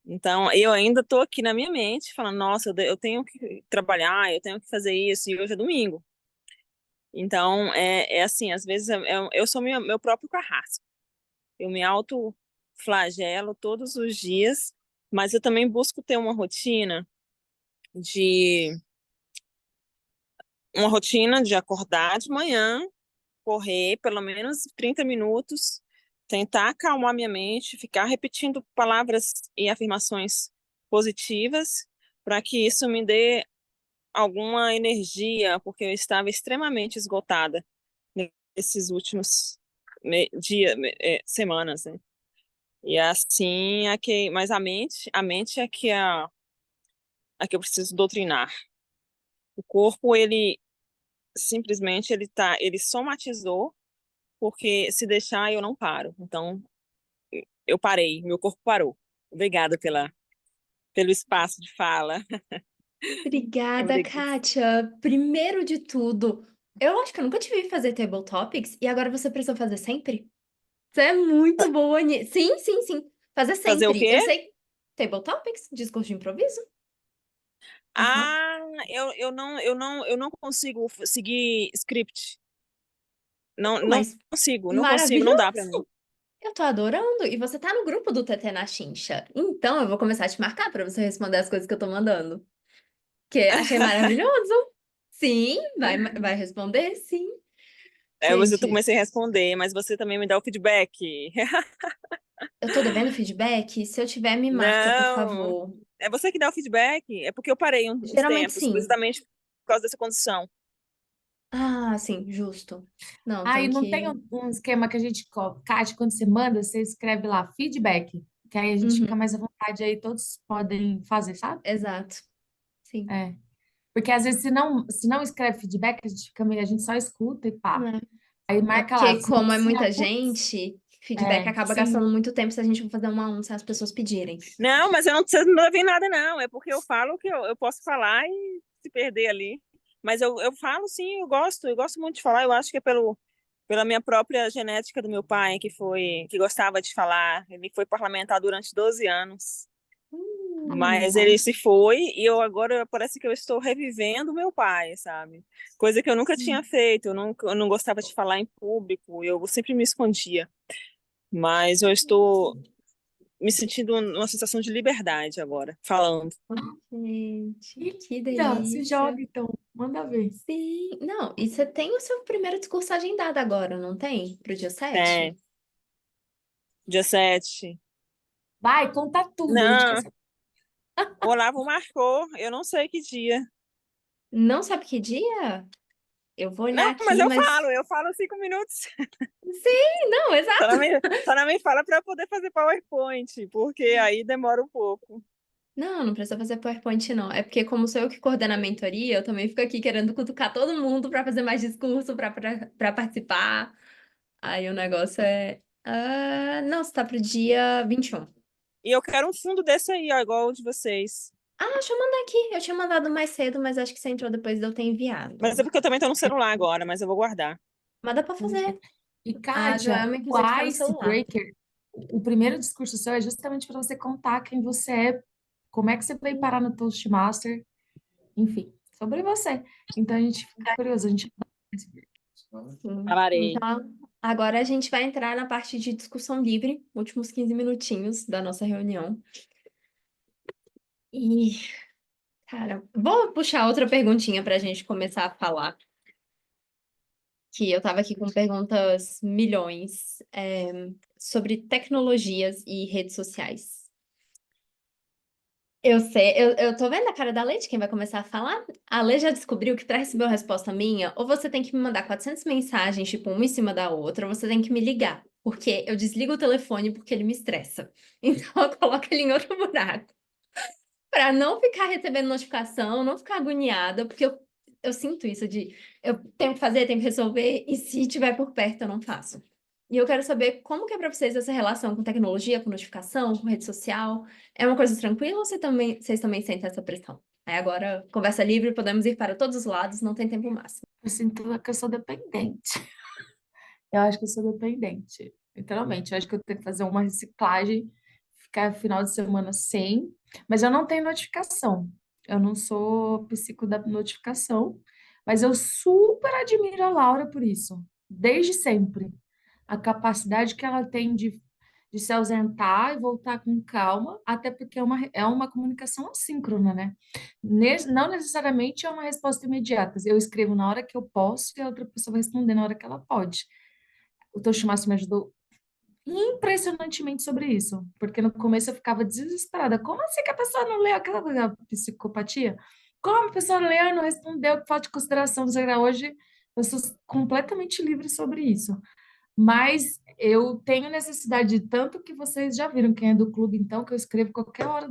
Então, eu ainda estou aqui na minha mente, falando, nossa, eu tenho que trabalhar, eu tenho que fazer isso, e hoje é domingo. Então, é assim, às vezes eu sou meu próprio carrasco. Eu me autoflagelo todos os dias, mas eu também busco ter uma rotina de uma rotina de acordar de manhã, correr pelo menos 30 minutos, tentar acalmar minha mente, ficar repetindo palavras e afirmações positivas, para que isso me dê alguma energia, porque eu estava extremamente esgotada nesses últimos semanas, né? E assim, mas a mente é a que eu preciso doutrinar. O corpo, ele simplesmente ele somatizou, porque se deixar eu não paro. Então, eu parei, meu corpo parou. Obrigada pelo espaço de fala. Obrigada, Obrigada. Kátia. Primeiro de tudo, eu acho que eu nunca te vi fazer table topics e agora você precisa fazer sempre. Você é muito boa nisso. Sim, sim, sim. Fazer Fazer o sempre. quê? Eu sei. Table topics, discurso de improviso. Aham. Ah, eu não consigo seguir script. Não, não Mas consigo, não consigo, não dá para mim. maravilhoso. Eu tô adorando. E você tá no grupo do TT na Chincha. Então eu vou começar a te marcar pra você responder as coisas que eu tô mandando. Que achei maravilhoso. Sim, vai responder? Sim. Mas eu Gente, comecei a responder, mas você também me dá o feedback. eu tô devendo feedback? Se eu tiver, me marca, por Não, favor. é você que dá o feedback. É porque eu parei uns Geralmente tempos, sim. precisamente por causa dessa condição. Ah, sim, justo. Não, Ah, tem e não tem que. um esquema que a gente, Kátia, quando você manda, você escreve lá feedback, que aí a gente fica Uhum, mais à vontade, aí todos podem fazer, sabe? exato. Sim. É. Porque às vezes se não escreve feedback, a gente fica meio, a gente só escuta e pá. Aí É marca lá, porque, se como é você muita gente, feedback acaba sim. gastando muito tempo se a gente for fazer um a um, se as pessoas pedirem. Não, mas eu não preciso não ouvir nada, não. É porque eu falo que eu posso falar e se perder ali. Mas eu falo sim, eu gosto muito de falar. Eu acho que é pela minha própria genética do meu pai, que gostava de falar. Ele foi parlamentar durante 12 anos. Mas Bom. ele se foi e eu agora parece que eu estou revivendo meu pai, sabe? Coisa que eu nunca tinha feito. Eu não gostava de falar em público, eu sempre me escondia. Mas eu estou me sentindo uma sensação de liberdade agora, falando. Gente, que Então, se delícia. joga então, manda ver. Sim. Não, e você tem o seu primeiro discurso agendado agora, não tem? Pro dia É, 7? dia 7. Vai, conta tudo, a gente quer Não, saber. o Olavo marcou, eu não sei que dia. Não sabe que dia? Eu vou olhar Não, mas aqui, mas. eu falo 5 minutos. Sim, não, Só exato. não me fala para eu poder fazer PowerPoint, porque aí demora um pouco. Não, não precisa fazer PowerPoint, não. É porque, como sou eu que coordeno a mentoria, eu também fico aqui querendo cutucar todo mundo para fazer mais discurso, para participar. Aí o negócio é. Não, você tá pro dia 21. E eu quero um fundo desse aí, ó, igual o de vocês. Ah, deixa eu mandar aqui. Eu tinha mandado mais cedo, mas acho que você entrou depois de eu ter Mas é enviado. porque eu também tô no celular agora, mas eu vou guardar. Mas dá pra Uhum. fazer. E A Kátia, Joelma, o inclusive, tá no celular. Icebreaker, o primeiro discurso seu é justamente para você contar quem você é, como é que você veio parar no Toastmaster, enfim, sobre você. Então a gente fica curioso, a gente adora Icebreaker. Sim. Falarei. Então, agora a gente vai entrar na parte de discussão livre, últimos 15 minutinhos da nossa reunião. E, cara, vou puxar outra perguntinha pra gente começar a falar. Que eu tava aqui com perguntas milhões, sobre tecnologias e redes sociais. Eu sei, eu tô vendo a cara da Lê de quem vai começar a falar. A Lê já descobriu que para receber uma resposta minha, ou você tem que me mandar 400 mensagens, tipo, uma em cima da outra, ou você tem que me ligar. Porque eu desligo o telefone porque ele me estressa. Então eu coloco ele em outro buraco. Para não ficar recebendo notificação, não ficar agoniada, porque eu sinto isso de eu tenho que fazer, tenho que resolver, e se tiver por perto, eu não faço. E eu quero saber como que é para vocês essa relação com tecnologia, com notificação, com rede social. É uma coisa tranquila ou vocês também sentem essa pressão? Aí agora, conversa livre, podemos ir para todos os lados, não tem tempo máximo. Eu sinto que eu sou dependente. Eu acho que eu sou dependente, literalmente. Eu acho que eu tenho que fazer uma reciclagem, ficar final de semana sem, mas eu não tenho notificação. Eu não sou psico da notificação, mas eu super admiro a Laura por isso, desde sempre. A capacidade que ela tem de de se ausentar e voltar com calma, até porque é uma comunicação assíncrona, né? Não necessariamente é uma resposta imediata. Eu escrevo na hora que eu posso e a outra pessoa vai responder na hora que ela pode. O Toshimasa me ajudou impressionantemente sobre isso, porque no começo eu ficava desesperada. Como assim que a pessoa não leu aquela psicopatia? Como a pessoa leu e não respondeu, que falta de consideração, não sei o que lá. Hoje eu sou completamente livre sobre isso. Mas eu tenho necessidade, tanto que vocês já viram quem é do clube, então, que eu escrevo qualquer hora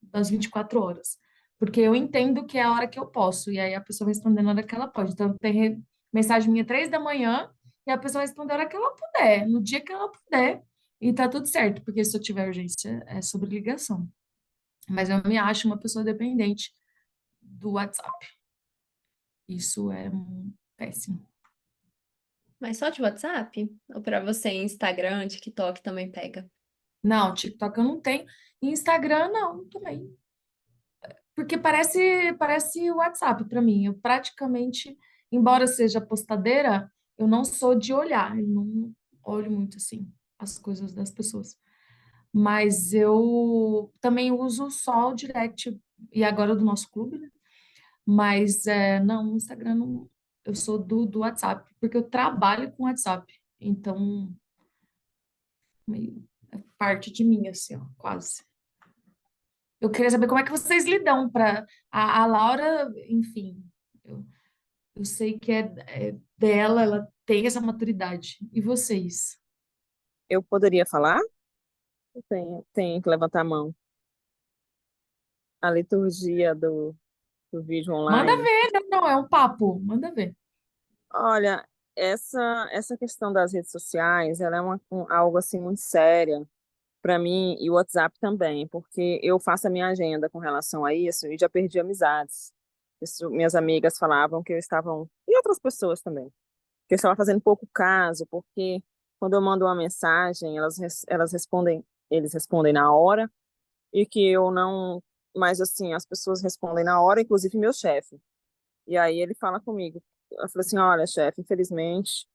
das 24 horas. Porque eu entendo que é a hora que eu posso, e aí a pessoa vai responder na hora que ela pode. Então, tem mensagem minha 3 da manhã, e a pessoa responde a hora que ela puder, no dia que ela puder, e tá tudo certo, porque se eu tiver urgência, é sobre ligação. Mas eu me acho uma pessoa dependente do WhatsApp. Isso é péssimo. Mas só de WhatsApp? Ou para você Instagram, TikTok também pega? Não, TikTok eu não tenho. E Instagram, não, também. Porque parece o WhatsApp para mim. Eu praticamente, embora seja postadeira, eu não sou de olhar. Eu não olho muito assim as coisas das pessoas. Mas eu também uso só o direct e agora o do nosso clube, né? Mas não, o Instagram não, eu sou do WhatsApp, porque eu trabalho com WhatsApp. Então, meio, é parte de mim, assim, ó, quase. Eu queria saber como é que vocês lidam para a Laura, enfim, eu, eu sei que é dela, ela tem essa maturidade. E vocês? Eu poderia falar? Tem que levantar a mão. A liturgia do vídeo Manda online. ver, não, é um papo, manda ver. Olha, essa questão das redes sociais, ela é algo assim muito séria para mim e o WhatsApp também, porque eu faço a minha agenda com relação a isso e já perdi amizades. Minhas amigas falavam que eu estavam, e outras pessoas também, que eu estava fazendo pouco caso, porque quando eu mando uma mensagem, elas respondem, eles respondem na hora, e que eu não, mas assim, as pessoas respondem na hora, inclusive meu chefe. E aí ele fala comigo. Eu falei assim, olha, chefe, infelizmente,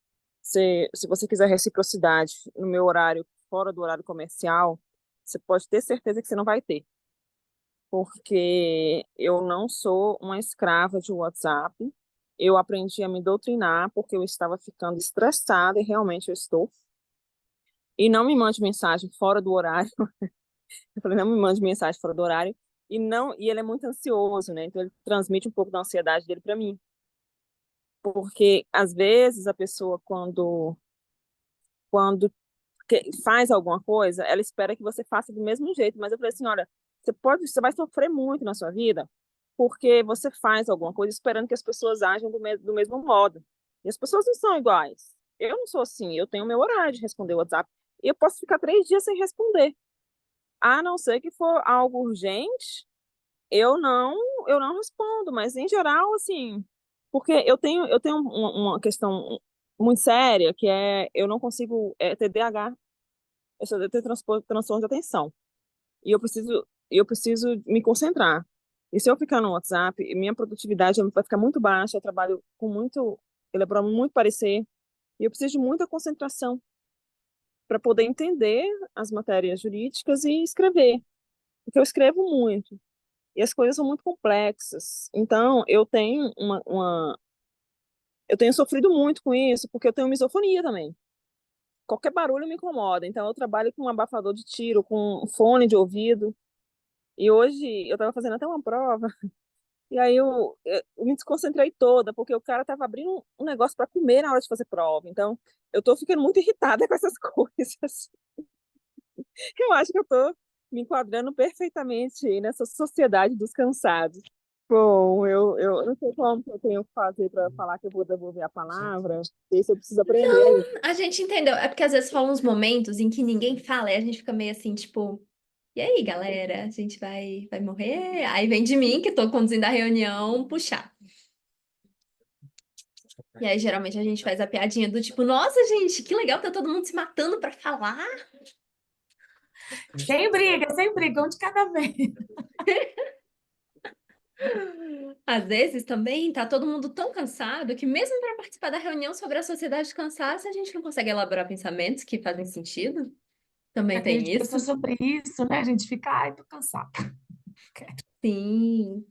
se você quiser reciprocidade no meu horário, fora do horário comercial, você pode ter certeza que você não vai ter. Porque eu não sou uma escrava de WhatsApp. Eu aprendi a me doutrinar porque eu estava ficando estressada e realmente eu estou. E não me mande mensagem fora do horário. Eu falei, não me mande mensagem fora do horário. E ele é muito ansioso, né? Então ele transmite um pouco da ansiedade dele para mim. Porque às vezes a pessoa quando faz alguma coisa, ela espera que você faça do mesmo jeito, mas eu falei assim, olha, você vai sofrer muito na sua vida porque você faz alguma coisa esperando que as pessoas ajam do mesmo modo. E as pessoas não são iguais. Eu não sou assim, eu tenho meu horário de responder o WhatsApp e eu posso ficar 3 dias sem responder. A não ser que for algo urgente, eu não, eu não respondo, mas em geral, assim, porque eu tenho uma questão muito séria, que é, eu não consigo, TDAH, eu sou de transtorno de atenção, e eu preciso me concentrar. E se eu ficar no WhatsApp, minha produtividade vai ficar muito baixa, eu trabalho com muito, elaborando muito parecer, e eu preciso de muita concentração para poder entender as matérias jurídicas e escrever, porque eu escrevo muito. E as coisas são muito complexas. Então, eu tenho sofrido muito com isso, porque eu tenho misofonia também. Qualquer barulho me incomoda. Então, eu trabalho com um abafador de tiro, com um fone de ouvido. E hoje eu estava fazendo até uma prova, e aí eu me desconcentrei toda, porque o cara estava abrindo um negócio para comer na hora de fazer prova. Então, eu estou ficando muito irritada com essas coisas. Eu acho que eu estou me enquadrando perfeitamente nessa sociedade dos cansados. Bom, eu não sei como que eu tenho que fazer para falar que eu vou devolver a palavra. Isso eu preciso aprender aí. A gente entendeu. É porque às vezes falam uns momentos em que ninguém fala e a gente fica meio assim, tipo, e aí, galera? A gente vai morrer? Aí vem de mim, que tô conduzindo a reunião, puxar. E aí, geralmente, a gente faz a piadinha do tipo, nossa, gente, que legal, tá todo mundo se matando pra falar. Sem briga, um de cada vez. Às vezes também tá todo mundo tão cansado que mesmo para participar da reunião sobre a sociedade de cansaço, a gente não consegue elaborar pensamentos que fazem sentido. Também Aquele tem dia foi isso. sobre isso, né? A gente fica, ai, tô cansada. Sim.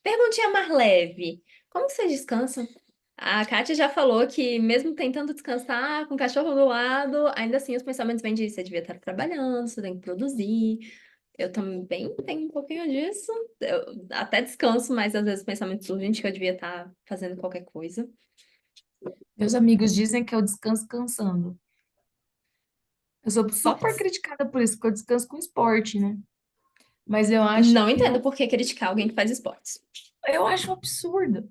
Perguntinha mais leve. Como que vocês descansam? A Kátia já falou que mesmo tentando descansar com o cachorro do lado, ainda assim os pensamentos vêm de você devia estar trabalhando, você tem que produzir. Eu também tenho um pouquinho disso. Eu até descanso, mas às vezes o pensamento surge de que eu devia estar fazendo qualquer coisa. Meus amigos dizem que eu descanso cansando. Eu sou super Putz, criticada por isso, porque eu descanso com esporte, né? Mas não entendo por que criticar alguém que faz esportes. eu acho um absurdo.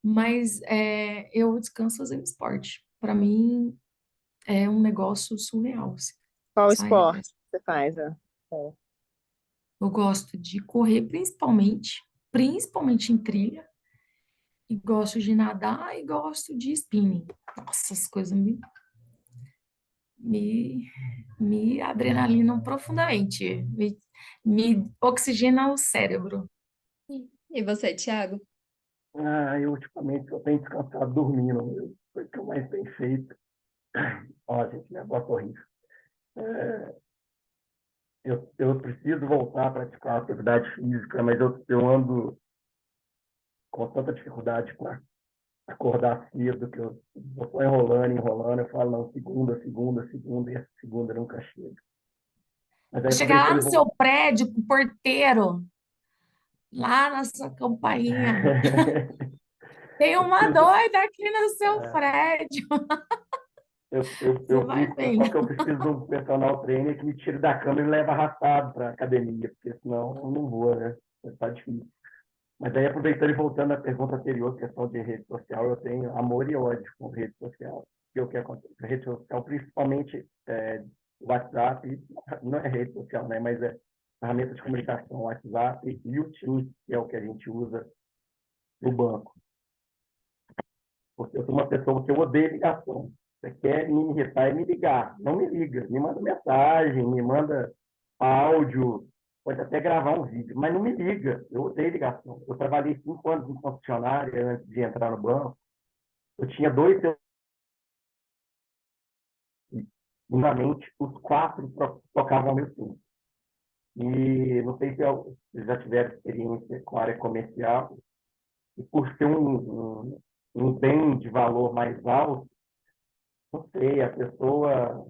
Mas eu descanso fazendo esporte. Para mim é um negócio surreal, assim, Qual sabe? esporte você faz? É. Eu gosto de correr principalmente em trilha, e gosto de nadar e gosto de spinning. Nossa, essas coisas me, me adrenalinam profundamente, me oxigenam o cérebro. E você, Thiago? Eu ultimamente só tenho descansado dormindo. Foi o que eu mais tenho feito. Ó, gente, negócio horrível. É, eu preciso voltar a praticar atividade física, mas eu ando com tanta dificuldade para acordar cedo que eu vou só enrolando. Eu falo, não, segunda, e essa segunda nunca chega. Mas aí Chegar lá aproveitando no e seu vou. prédio, com o porteiro, lá na sua campainha, tem Eu uma preciso. doida aqui no seu prédio. Você Eu vai fico, bem. só que eu preciso de um personal trainer que me tire da cama e me leve arrastado para academia, porque senão eu não vou, né? Tá difícil. Mas aí, aproveitando e voltando à pergunta anterior, questão de rede social, eu tenho amor e ódio com rede social. Porque o que acontece? A rede social, principalmente WhatsApp, não é rede social, né? Mas é ferramenta de comunicação, WhatsApp e o Teams, que é o que a gente usa no banco. Porque eu sou uma pessoa que eu odeio ligação. Você quer me irritar e me ligar. Não me liga. Me manda mensagem, me manda áudio, pode até gravar um vídeo, mas não me liga. Eu odeio ligação. Eu trabalhei 5 anos em concessionária antes de entrar no banco. Eu tinha dois mente, os quatro tocavam ao mesmo tempo. E não sei se vocês já tiveram experiência com a área comercial, e por ser um bem de valor mais alto, não sei, a pessoa,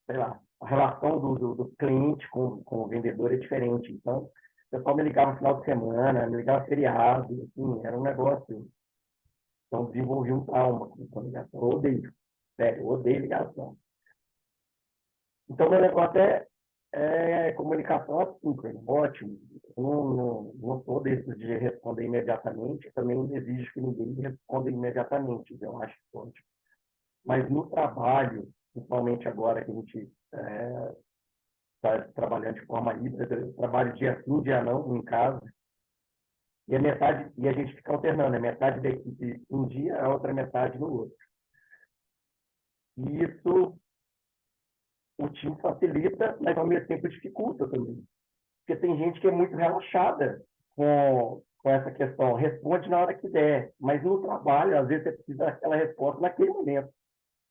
sei lá, a relação do cliente com o vendedor é diferente. Então, o pessoal me ligava no final de semana, me ligava feriado, assim, era um negócio. Então, desenvolvi um trauma com ligação. Eu odeio, sério, eu odeio ligação. Então, meu negócio é comunicação assíncrona, ótimo. Eu não sou desses de responder imediatamente, também não exijo que ninguém responda imediatamente, eu acho ótimo. Mas no trabalho, principalmente agora que a gente está trabalhando de forma híbrida, eu trabalho dia sim, dia não, em casa, e a gente fica alternando, metade da equipe um dia, a outra metade no outro. E isso o time facilita, mas ao mesmo tempo dificulta também. Porque tem gente que é muito relaxada com essa questão, responde na hora que der, mas no trabalho, às vezes, você precisa daquela resposta naquele momento.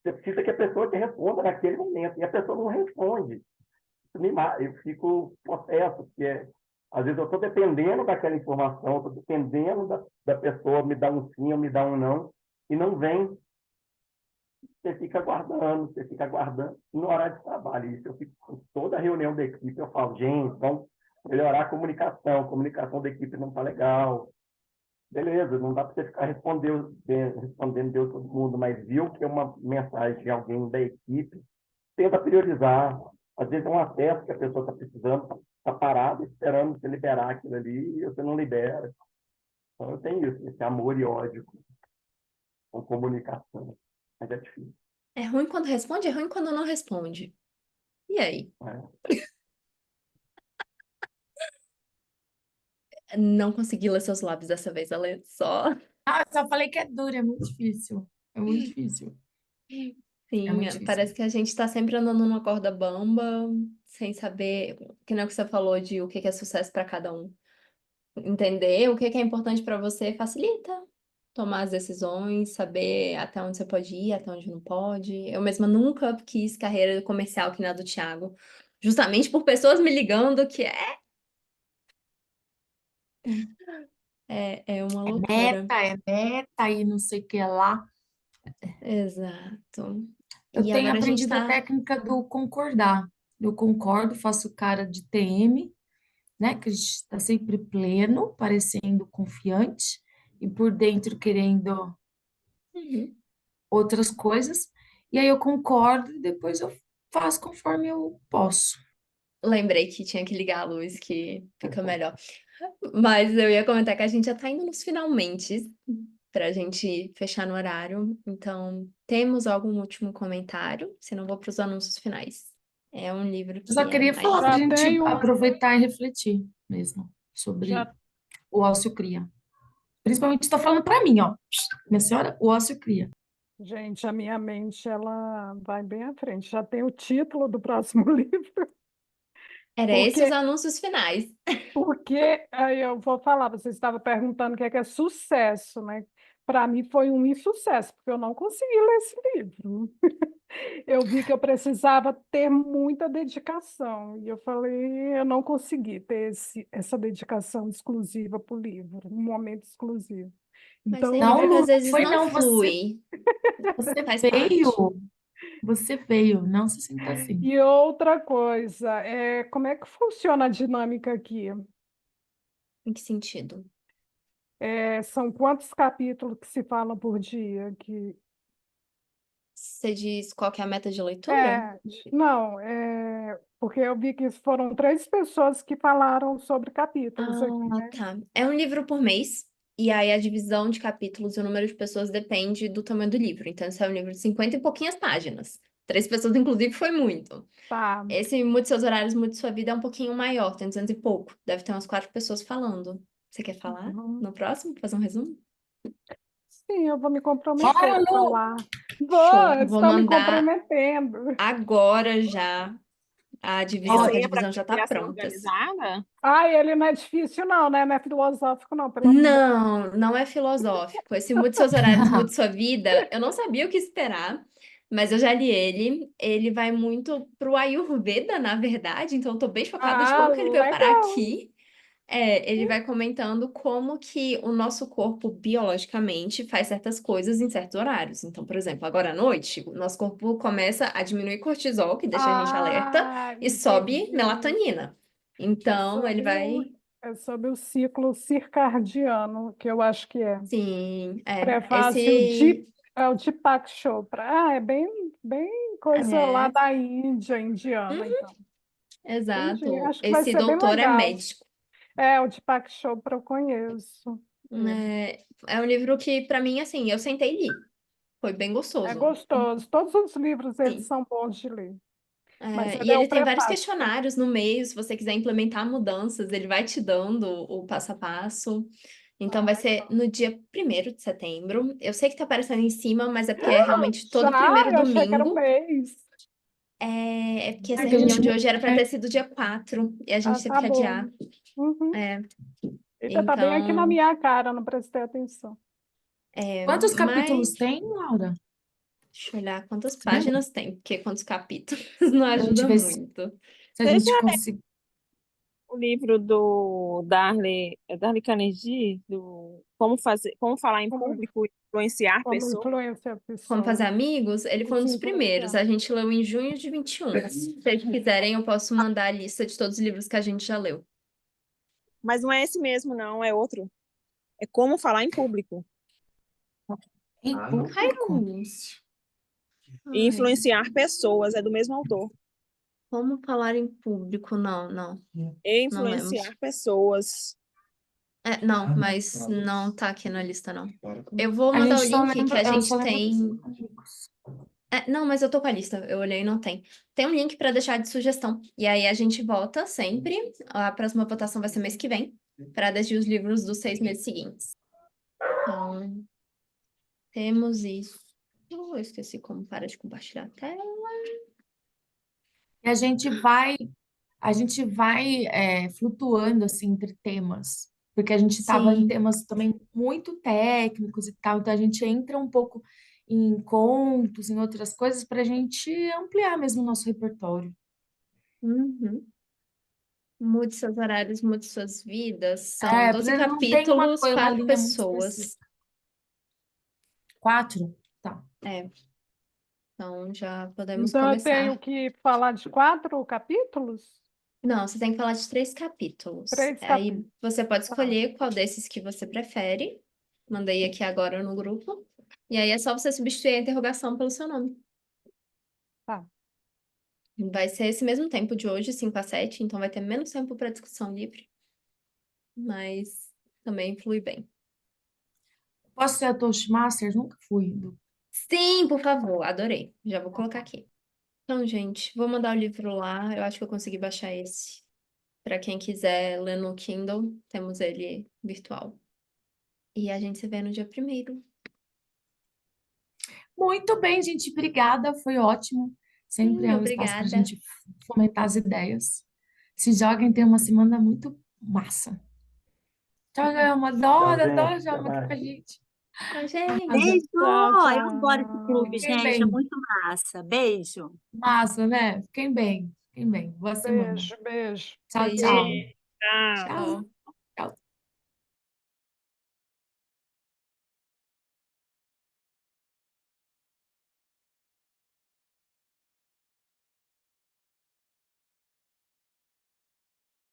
Você precisa que a pessoa te responda naquele momento, e a pessoa não responde. Eu fico possesso, porque às vezes eu estou dependendo daquela informação, estou dependendo da pessoa me dar um sim ou me dar um não, e não vem. Você fica aguardando no horário de trabalho. Isso eu fico com toda a reunião da equipe, eu falo, gente, vamos melhorar a comunicação da equipe não está legal. Beleza, não dá para você ficar respondendo Deus todo mundo, mas viu que é uma mensagem de alguém da equipe, tenta priorizar. Às vezes é um acesso que a pessoa está precisando, está parada esperando você liberar aquilo ali e você não libera. Então eu tenho isso, esse amor e ódio com comunicação. Mas é difícil. É ruim quando responde, é ruim quando não responde. E aí? Né? Não consegui ler seus lábios dessa vez, Ale. Só. Ah, eu só falei que é duro, é muito difícil. É muito difícil. É Sim, muito difícil. parece que a gente tá sempre andando numa corda bamba, sem saber, que nem o que você falou de o que que é sucesso para cada um. entender o que que é importante para você facilita tomar as decisões, saber até onde você pode ir, até onde não pode. Eu mesma nunca quis carreira comercial que na do Thiago, justamente por pessoas me ligando que é uma loucura. É meta e não sei o que lá. Exato. Eu E tenho agora a gente aprendido a tá. técnica do concordar. Eu concordo, faço cara de TM, né? Que a gente está sempre pleno, parecendo confiante, e por dentro querendo Uhum. outras coisas. E aí eu concordo e depois eu faço conforme eu posso. Lembrei que tinha que ligar a luz, que fica melhor. Mas eu ia comentar que a gente já tá indo nos finalmente pra gente fechar no horário. Então, temos algum último comentário? Se não, vou para os anúncios finais. É um livro Eu só que é queria falar para a Já mais. gente tenho, aproveitar e refletir mesmo sobre já, o ócio cria. Principalmente estou falando para mim, ó. Minha senhora, o ócio cria. gente, a minha mente, ela vai bem à frente. Já tem o título do próximo livro, Era esse os porque, anúncios finais. porque aí eu vou falar, você estava perguntando o que é sucesso, né? Para mim foi um insucesso, porque eu não consegui ler esse livro. Eu vi que eu precisava ter muita dedicação, e eu falei, eu não consegui ter essa dedicação exclusiva para o livro, um momento exclusivo. Mas Então, tem eu livro que Não, às não vezes foi não não, flui. você Faz parte. veio. Você veio, não se sinta assim. E outra coisa, como é que funciona a dinâmica aqui? Em que sentido? São quantos capítulos que se falam por dia? Você diz qual que é a meta de leitura? Não, porque eu vi que foram 3 pessoas que falaram sobre capítulos aqui, Ah, né? tá. É um livro por mês, e aí a divisão de capítulos e o número de pessoas depende do tamanho do livro. Então, esse é um livro de 50 e pouquinhas páginas. 3 pessoas, inclusive, foi muito. Tá. Esse Mude Seus Horários, Mude Sua Vida é um pouquinho maior, tem 200 e pouco. Deve ter umas 4 pessoas falando. Você quer falar Uhum. no próximo? Fazer um resumo? Sim, eu vou me comprometer Bora, a Lu! falar. Show. Vou, Vou estou me mandar comprometendo. agora já a divisão, que a Desenha para divisão já tá criação pronta. organizada? Ai, ele não é difícil, não, né? Não é filosófico, não, pelo amor de Deus. Não, não é filosófico. Esse Mude Seus Horários, Mude Sua Vida, eu não sabia o que esperar, mas eu já li ele. Ele vai muito pro Ayurveda, na verdade, então eu tô bem chocada de Ah, como que ele veio parar legal. aqui. Ele vai comentando como que o nosso corpo, biologicamente, faz certas coisas em certos horários. Então, por exemplo, agora à noite, o nosso corpo começa a diminuir cortisol, que deixa a gente alerta, Ah, e sobe entendi. melatonina. É Então, ele sobre o, vai... é sobre o ciclo circadiano, que eu acho que é. Sim, Prefácio esse... o Deepak Chopra. Ah, é bem, bem coisa lá É, da Índia, indiana, então. Entendi. exato. Acho que vai Esse ser bem doutor é legal. médico. O Deepak Chopra eu conheço. É um livro que, para mim, assim, eu sentei e li. Foi bem É gostoso. gostoso. Todos os livros eles Sim. são bons de ler. Mas E ele é o ele tem vários prefácio. questionários no meio, se você quiser implementar mudanças, ele vai te dando o passo a passo. Então, vai ser no dia 1º de setembro. Eu sei que tá aparecendo em cima, mas é porque é realmente todo Já, primeiro eu achei que era um domingo. mês. É porque essa É que a reunião gente de não hoje era para quer. ter sido dia 4 e a Ah, gente teve tá que adiar. bom. Uhum. É, Eita, tá bem aqui na então, minha cara, não prestei atenção. Quantos mas capítulos tem, Laura? deixa eu olhar quantas Você lembra? páginas tem, porque quantos capítulos não Pra gente ajuda ver muito. se a Você gente já consegue. o livro do Darly Carnegie, do como falar em Como, público e influenciar como pessoas? influencia a Como fazer pessoa. amigos, ele foi um Se dos primeiros. influenciar. A gente leu em junho de 21. Se vocês quiserem, eu posso mandar a lista de todos os livros que a gente já leu. Mas não é esse mesmo, não, é outro. É como falar em público Em público? Raimundo. e Ai, influenciar pessoas, é do mesmo autor. como falar em público? Não, não, E não lembro. influenciar pessoas. Não, mas não tá aqui na lista, não. Eu vou A mandar o gente só link que lembra, a eu gente só lembro dos tem. amigos. Não, mas eu tô com a lista. Eu olhei e não tem. Tem um link para deixar de sugestão. E aí a gente vota sempre. A próxima votação vai ser mês que vem, para decidir os livros dos 6 meses seguintes. Então, temos isso. Eu esqueci como para de compartilhar a tela. E a gente vai flutuando assim entre temas. porque a gente estava em Sim. temas também muito técnicos e tal, então a gente entra um pouco em contos, em outras coisas, para a gente ampliar mesmo o nosso repertório. Uhum. Mude seus horários, mude suas vidas. São 12 Não tem uma capítulos, coisa, uma 4 linha muito pessoas. específica. 4? Tá. Então já podemos Então, eu tenho começar. que falar de 4 capítulos? Não, você tem que falar de 3 capítulos. 3 Aí capítulos. você pode Tá, escolher qual desses que você prefere. Mandei aqui agora no grupo. E aí é só você substituir a interrogação pelo seu nome. tá. Vai ser esse mesmo tempo de hoje, 5 a 7, então vai ter menos tempo para discussão livre, mas também flui bem. Posso ser a Toastmasters? Nunca fui. Sim, por favor, adorei. Já vou colocar Tá. aqui. Então, gente, vou mandar o livro lá. Eu acho que eu consegui baixar esse. Para quem quiser ler no Kindle, temos ele virtual. E a gente se vê no dia 1º. Muito bem, gente. Obrigada. Foi ótimo. Sempre Sim, é um espaço para a obrigada. gente fomentar as ideias. Se joguem, tem uma semana muito massa. Tchau, Gelma. Tchau, Adoro, gente. adoro Até Gelma aqui com mais. a gente. Tchau, gente. Beijo! Tchau, Eu adoro esse clube, tchau. Fiquem gente. É bem. muito massa. Beijo. Massa, né? Fiquem bem. Fiquem bem. Boa semana. Beijo, beijo. Tchau, Beijo. tchau. Beijo, tchau. Tchau. Tchau.